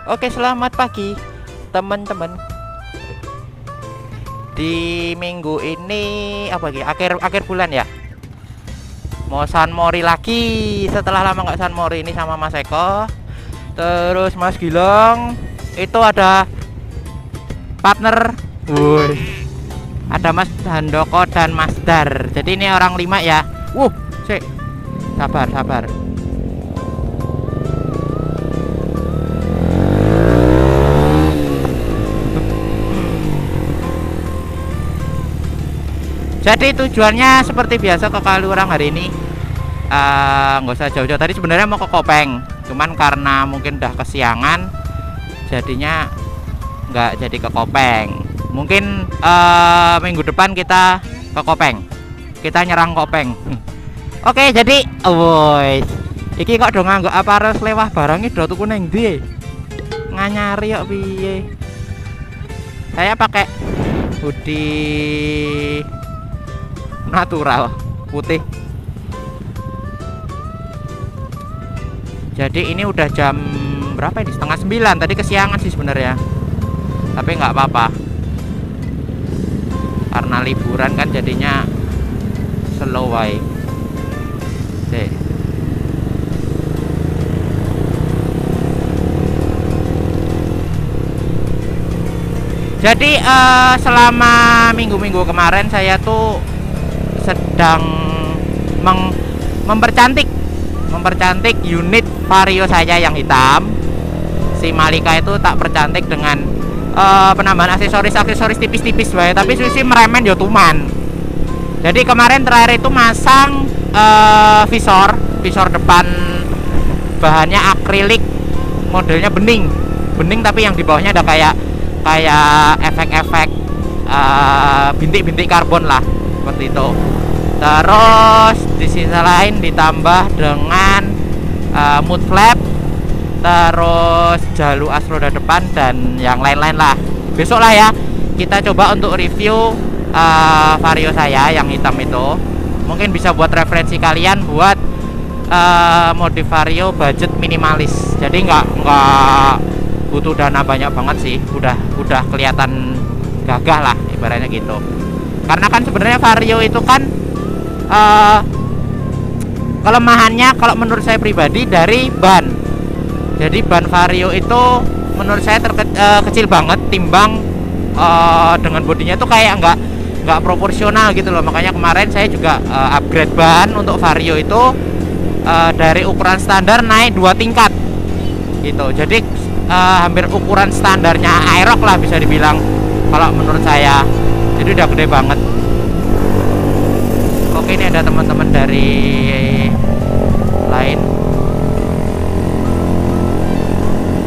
Oke, selamat pagi teman-teman. Di minggu ini apa lagi? Akhir bulan ya. Mau San Mori lagi setelah lama nggak San Mori ini sama Mas Eko. Terus Mas Gilang itu ada partner. Woi. Ada Mas Handoko dan Mas Dar. Jadi ini orang 5 ya. Sik. Sabar. Jadi tujuannya seperti biasa ke Kaliurang hari ini, nggak usah jauh-jauh. Tadi sebenarnya mau ke Kopeng, cuman karena mungkin udah kesiangan, jadinya nggak jadi ke Kopeng. Mungkin minggu depan kita ke Kopeng, kita nyerang Kopeng. Oke, jadi, iki kok dong nggak apa harus lewat barangnya do tuku neng ndi? Nganyari kok piye? Saya pakai hoodie natural putih. Jadi ini udah jam berapa ini? Setengah 9. Tadi kesiangan sih sebenarnya, tapi nggak apa-apa karena liburan kan, jadinya slow way. Jadi selama minggu-minggu kemarin saya tuh sedang mempercantik unit Vario saya yang hitam. Si Malika itu tak percantik dengan penambahan aksesoris tipis-tipis wae, tapi sisi meremen yo tuman. Jadi kemarin terakhir itu masang visor depan, bahannya akrilik, modelnya bening tapi yang di bawahnya ada kayak efek-efek bintik-bintik karbon lah, seperti itu. Terus di sisi lain ditambah dengan mud flap, terus jalur asroda depan dan yang lain-lain lah. Besok lah ya kita coba untuk review Vario saya yang hitam itu. Mungkin bisa buat referensi kalian buat modif Vario budget minimalis. Jadi nggak butuh dana banyak banget sih, udah kelihatan gagah lah ibaratnya gitu. Karena kan sebenarnya Vario itu kan kelemahannya kalau menurut saya pribadi dari ban. Jadi ban Vario itu menurut saya kecil banget timbang dengan bodinya itu kayak nggak proporsional gitu loh. Makanya kemarin saya juga upgrade ban untuk Vario itu dari ukuran standar naik 2 tingkat gitu. Jadi hampir ukuran standarnya Aerox lah bisa dibilang kalau menurut saya. Jadi udah gede banget. Oke, ini ada teman-teman dari lain.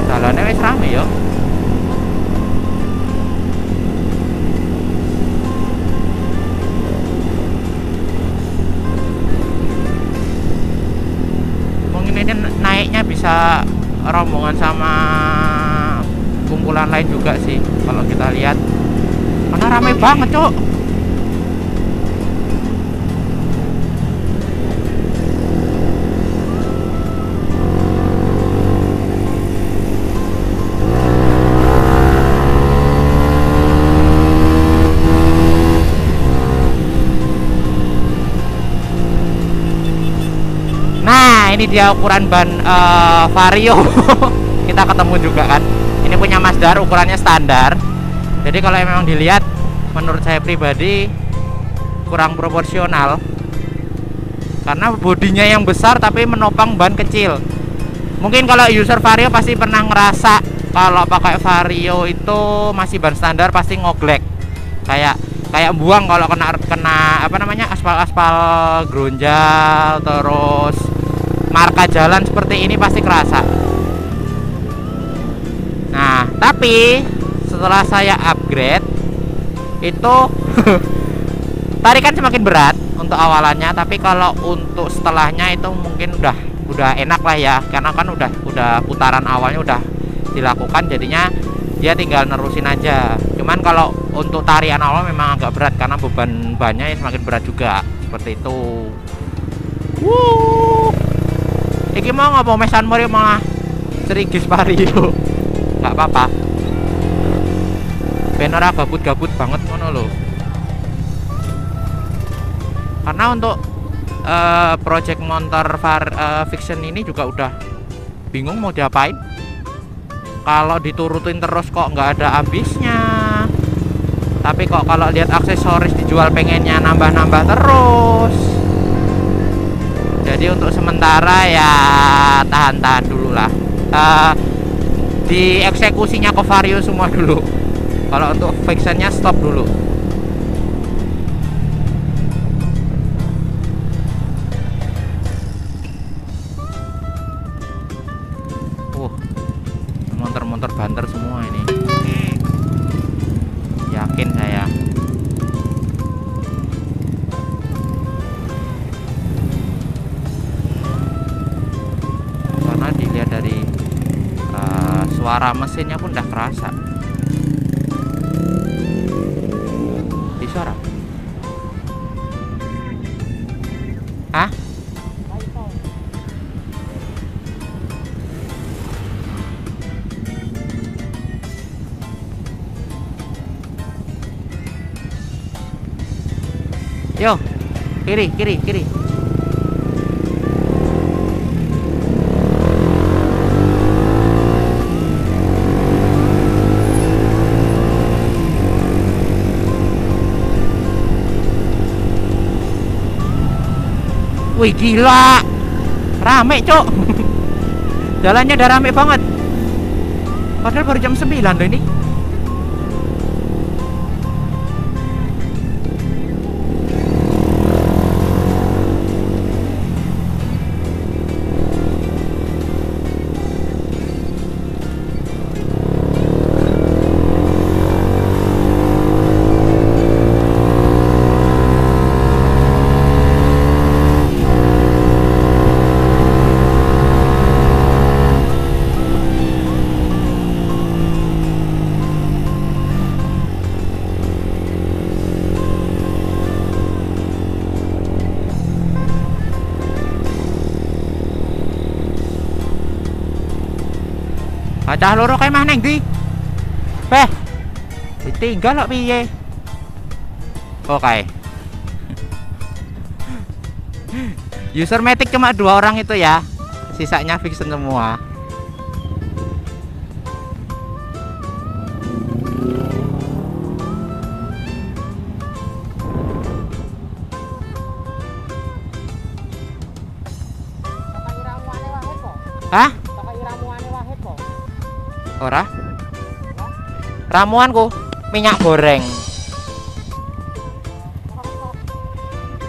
Jalannya wis rame ya. Mungkin ini naiknya bisa rombongan sama kumpulan lain juga sih kalau kita lihat, karena ramai banget cok. Nah, ini dia ukuran ban Vario. Kita ketemu juga kan. Ini punya Mas Dar, ukurannya standar. Jadi kalau memang dilihat, menurut saya pribadi kurang proporsional. Karena bodinya yang besar tapi menopang ban kecil. Mungkin kalau user Vario pasti pernah ngerasa kalau pakai Vario itu masih ban standar pasti ngoglek. Kayak buang kalau kena apa namanya aspal gronjal, terus marka jalan seperti ini pasti kerasa. Nah, tapi setelah saya upgrade itu tarikan semakin berat untuk awalannya, tapi kalau untuk setelahnya itu mungkin udah enak lah ya, karena kan udah putaran awalnya udah dilakukan, jadinya dia tinggal nerusin aja. Cuman kalau untuk tarian awal memang agak berat karena beban bannya semakin berat juga, seperti itu. Iki mau ngapa mesan mori malah serigis Vario. Nggak apa-apa. Ben ora gabut-gabut banget ngono lho. Karena untuk project motor Vixion ini juga udah bingung mau diapain. Kalau diturutin terus kok nggak ada habisnya. Tapi kok kalau lihat aksesoris dijual pengennya nambah-nambah terus. Jadi untuk sementara ya tahan-tahan dulu lah. Dieksekusinya ke Vario semua dulu. Kalau untuk Vixionnya stop dulu. Motor-motor banter semua ini. Yakin saya. Karena dilihat dari suara mesinnya pun udah kerasa. Di suara. Hah? Yo, kiri. Wih gila, rame cok. Jalannya udah rame banget. Padahal baru jam 9 loh ini. Cah loro kae mah neng ndi? Beh. Ditinggal kok piye? Oke. User Matic cuma 2 orang itu ya. Sisanya Vixion semua. Hah? Ora? Ramuanku minyak goreng.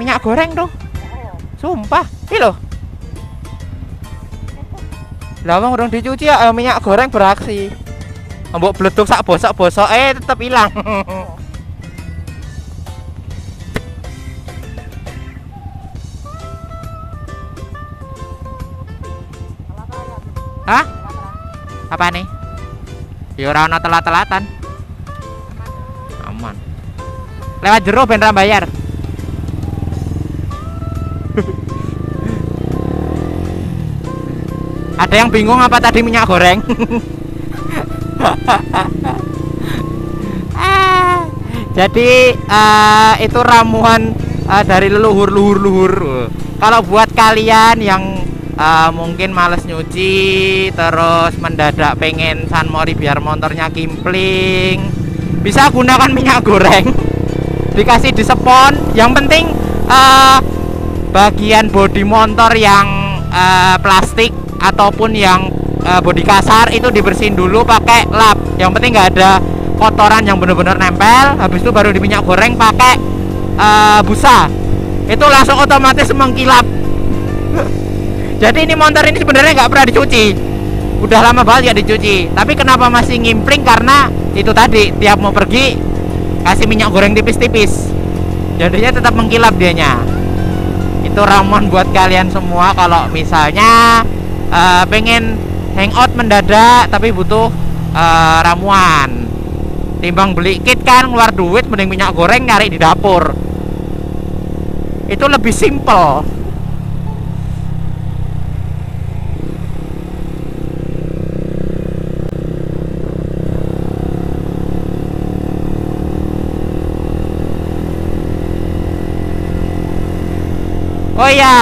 Minyak goreng tuh. Sumpah, iki lho. Lah wong urung dicuci ya minyak goreng beraksi. Mbok bleduk sak bosok-bosoke tetep ilang. Hah? Apa nih? Ya ora ana telat-telatan. Aman. Lewat jero ben ra bayar. Ada yang bingung apa tadi minyak goreng? Jadi itu ramuan dari leluhur. Kalau buat kalian yang mungkin males nyuci, terus mendadak pengen San Mori biar motornya kimpling, bisa gunakan minyak goreng. Dikasih di spon. Yang penting bagian bodi motor yang plastik ataupun yang bodi kasar itu dibersihin dulu pakai lap. Yang penting nggak ada kotoran yang bener-bener nempel. Habis itu baru di minyak goreng pakai busa. Itu langsung otomatis mengkilap. Jadi ini motor ini sebenarnya nggak pernah dicuci. Udah lama banget nggak dicuci. Tapi kenapa masih ngimpling? Karena itu tadi, tiap mau pergi kasih minyak goreng tipis-tipis, jadinya tetap mengkilap dianya. Itu ramuan buat kalian semua kalau misalnya pengen hangout mendadak tapi butuh ramuan. Timbang beli kit kan keluar duit, mending minyak goreng nyari di dapur. Itu lebih simple. Oh ya,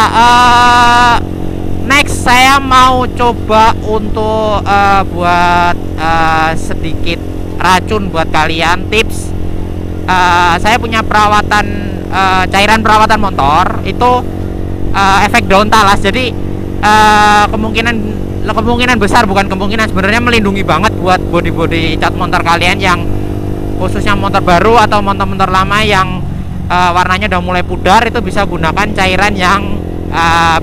next saya mau coba untuk buat sedikit racun buat kalian, tips. Saya punya perawatan cairan perawatan motor itu efek daun talas. Jadi kemungkinan besar, bukan kemungkinan, sebenarnya melindungi banget buat bodi-bodi cat motor kalian yang khususnya motor baru atau motor-motor lama yang warnanya udah mulai pudar. Itu bisa gunakan cairan yang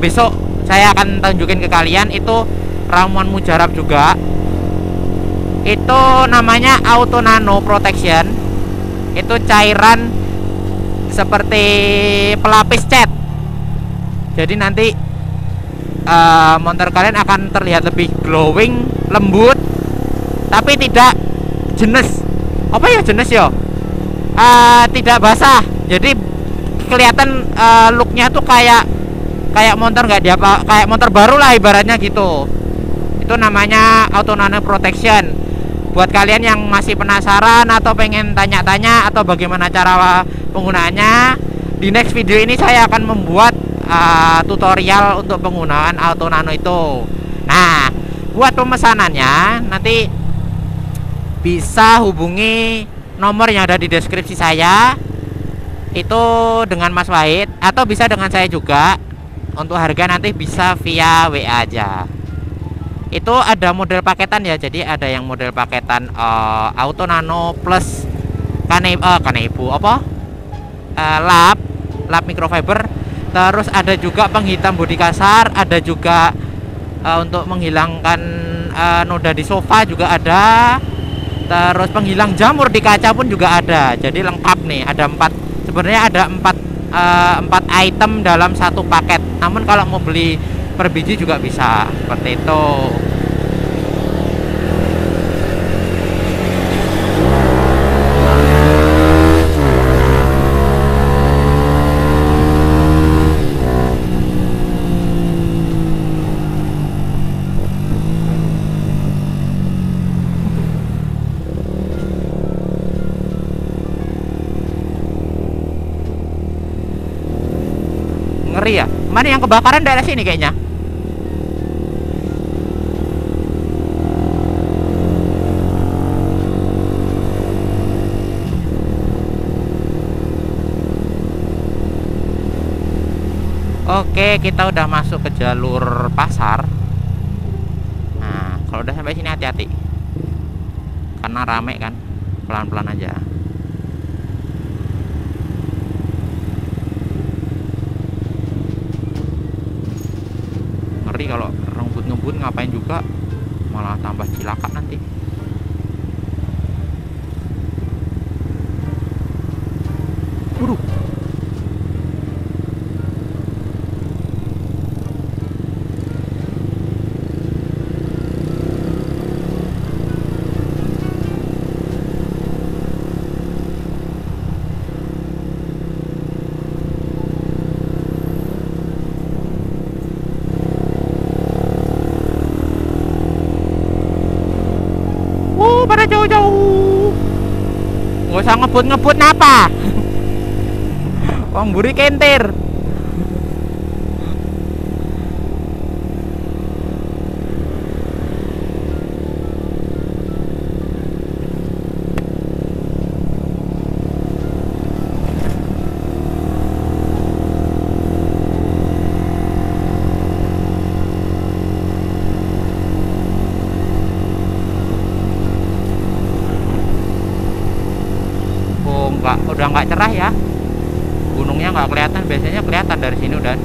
besok saya akan tunjukin ke kalian. Itu ramuan mujarab juga. Itu namanya Auto Nano Protection. Itu cairan seperti pelapis cat. Jadi nanti motor kalian akan terlihat lebih glowing, lembut, tapi tidak jenes. Apa ya jenes ya? Tidak basah. Jadi kelihatan looknya tuh kayak motor nggak diapa, kayak motor baru lah ibaratnya gitu. Itu namanya Auto Nano Protection. Buat kalian yang masih penasaran atau pengen tanya-tanya atau bagaimana cara penggunaannya, di next video ini saya akan membuat tutorial untuk penggunaan Auto Nano itu. Nah, buat pemesanannya nanti bisa hubungi nomor yang ada di deskripsi saya. Itu dengan Mas Wahid, atau bisa dengan saya juga. Untuk harga nanti bisa via WA aja. Itu ada model paketan ya. Jadi ada yang model paketan Auto Nano plus kanebo apa? Lap microfiber. Terus ada juga penghitam bodi kasar, ada juga untuk menghilangkan noda di sofa juga ada. Terus penghilang jamur di kaca pun juga ada. Jadi lengkap nih, ada 4. Sebenarnya ada 4 item dalam satu paket. Namun kalau mau beli per biji juga bisa, seperti itu. Ngeri ya. Mana yang kebakaran daerah sini kayaknya. Oke, kita udah masuk ke jalur pasar. Nah, kalau udah sampai sini hati-hati. Karena rame kan. Pelan-pelan aja. Kalau ngebut ngapain juga, malah tambah cilaka nanti. Waduh. Pada jauh-jauh, nggak usah ngebut-ngebut napa. Wong buri kentir. udah nggak cerah ya. Gunungnya nggak kelihatan, biasanya kelihatan dari sini udah.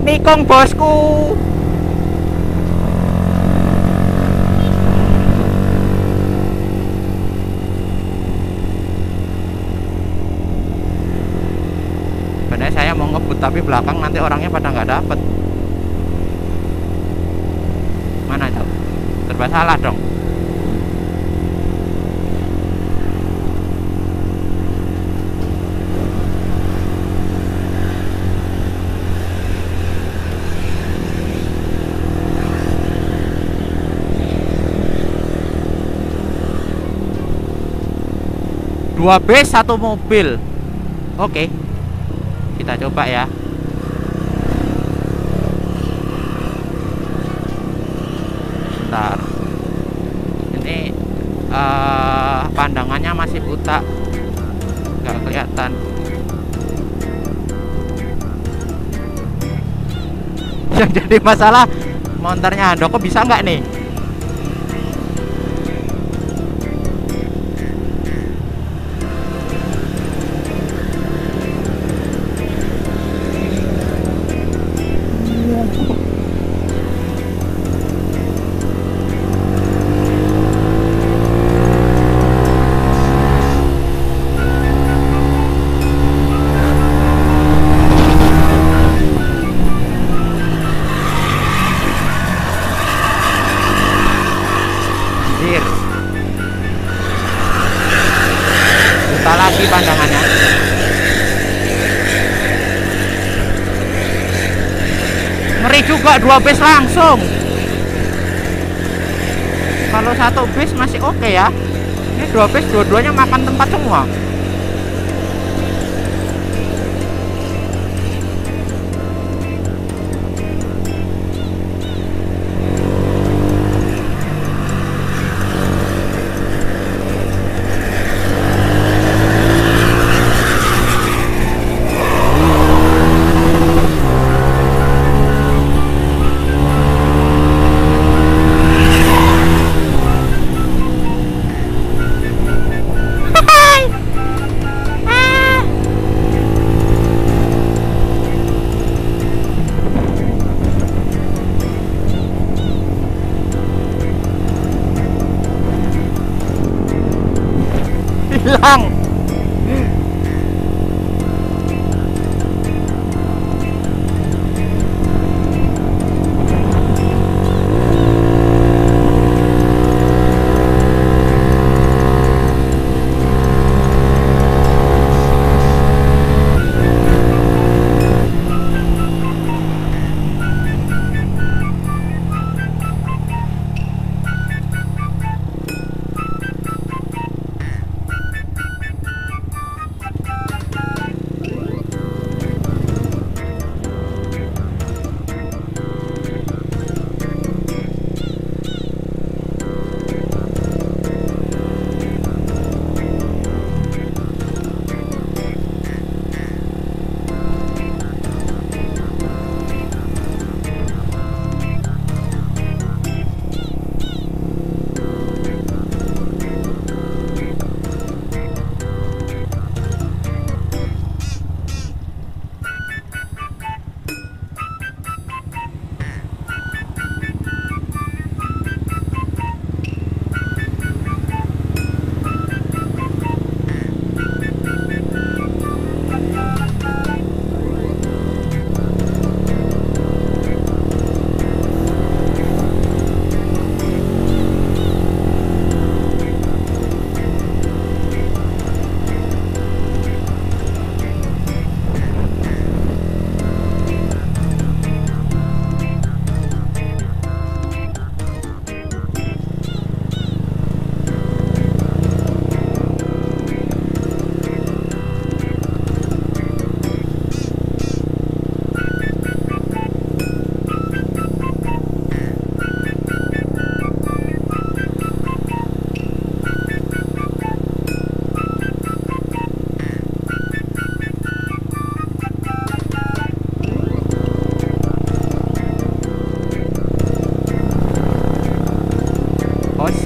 Nikong bosku. Sebenarnya saya mau ngebut tapi belakang nanti orangnya pada nggak dapet. Mana jauh? Serba salah dong. Dua bus satu mobil. Oke, kita coba ya. Bentar. Ini pandangannya masih buta, nggak kelihatan. Yang jadi masalah monternya Handoko bisa nggak nih? Buta lagi pandangannya. Ngeri juga dua bus langsung. Kalau satu bus masih oke ya. Ini dua bus dua-duanya makan tempat semua.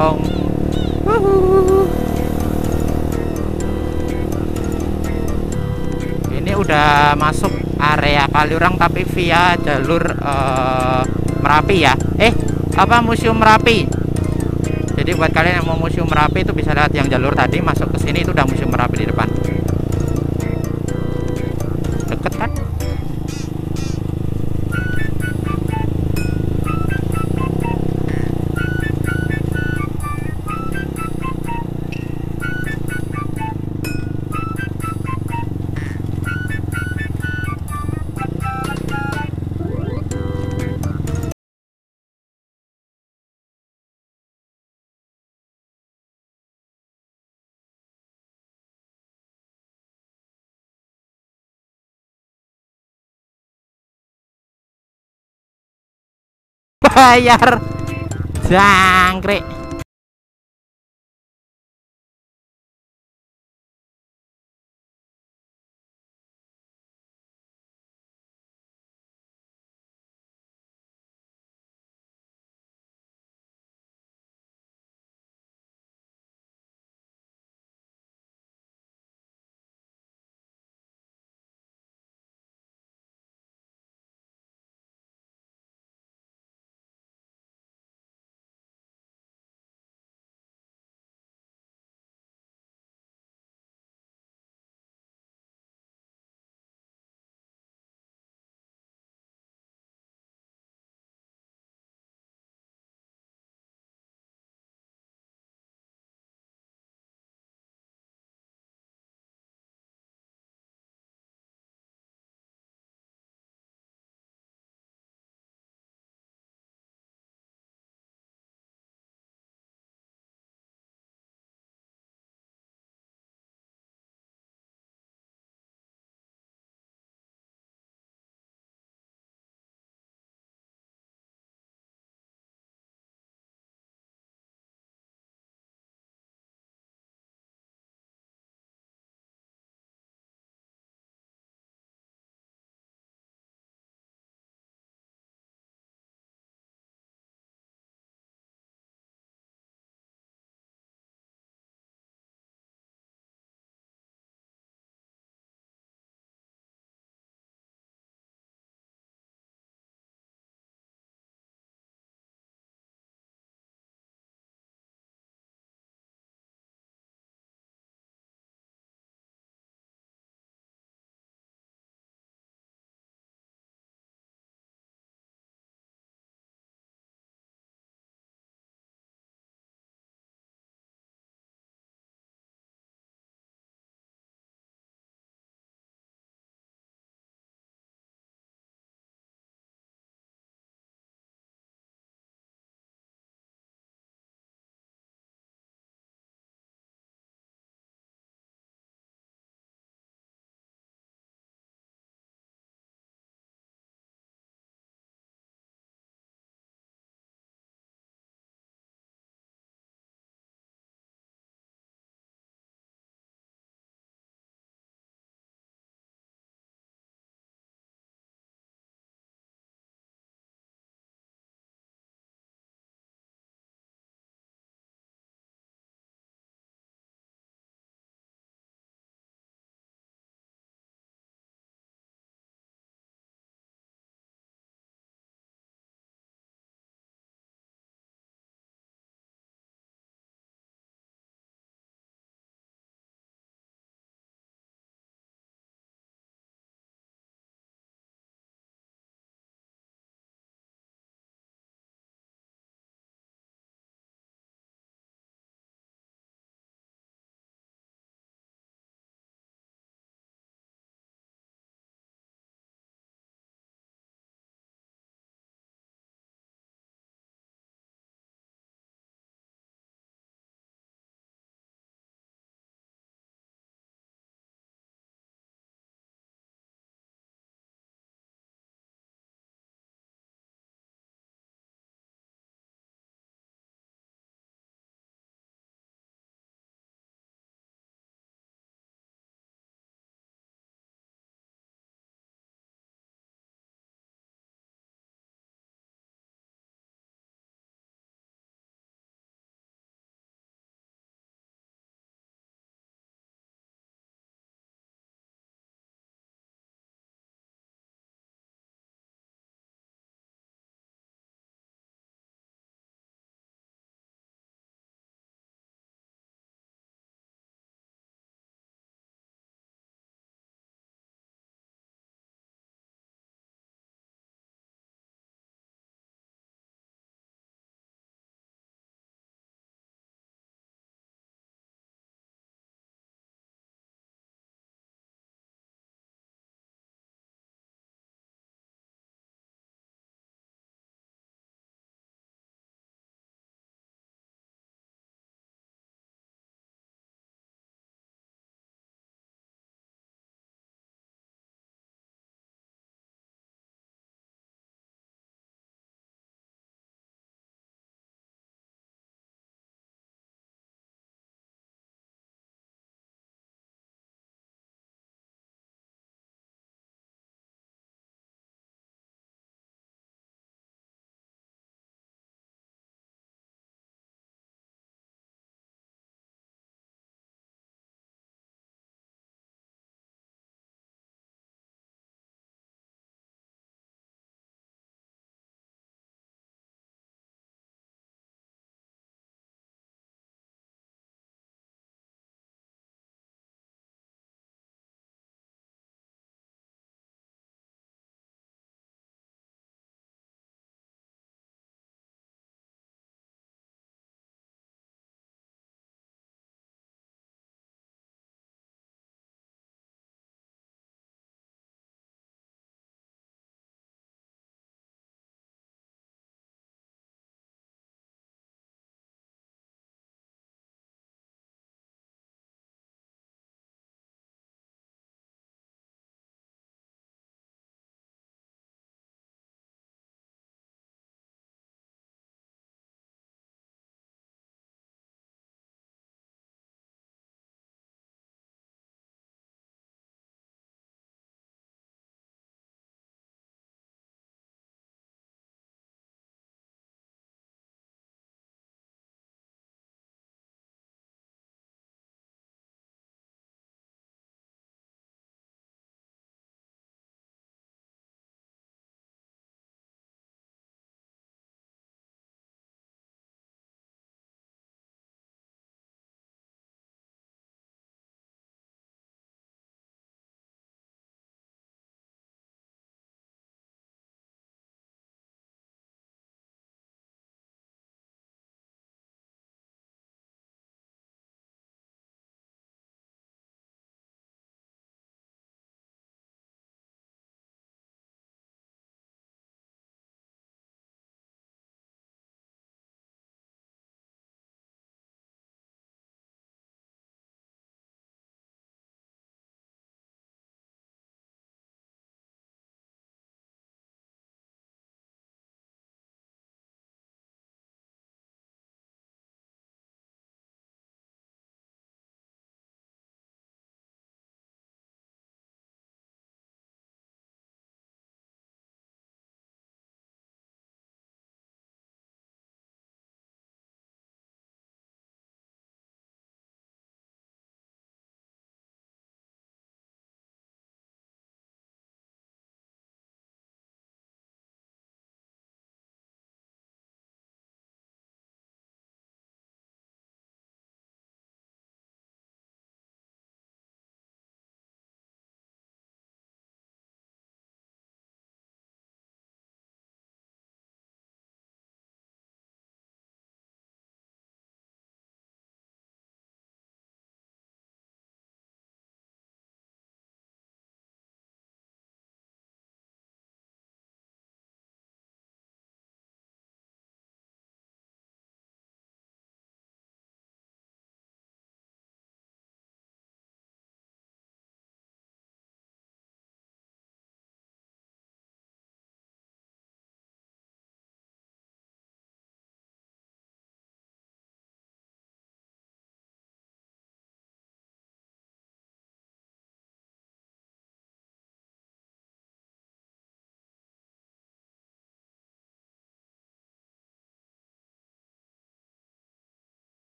kosong. Wuhu. Ini udah masuk area Kaliurang tapi via jalur Merapi ya. Museum Merapi. Jadi buat kalian yang mau Museum Merapi itu bisa lihat yang jalur tadi masuk ke sini, itu udah Museum Merapi di depan. Deket kan? Bayar jangkrik.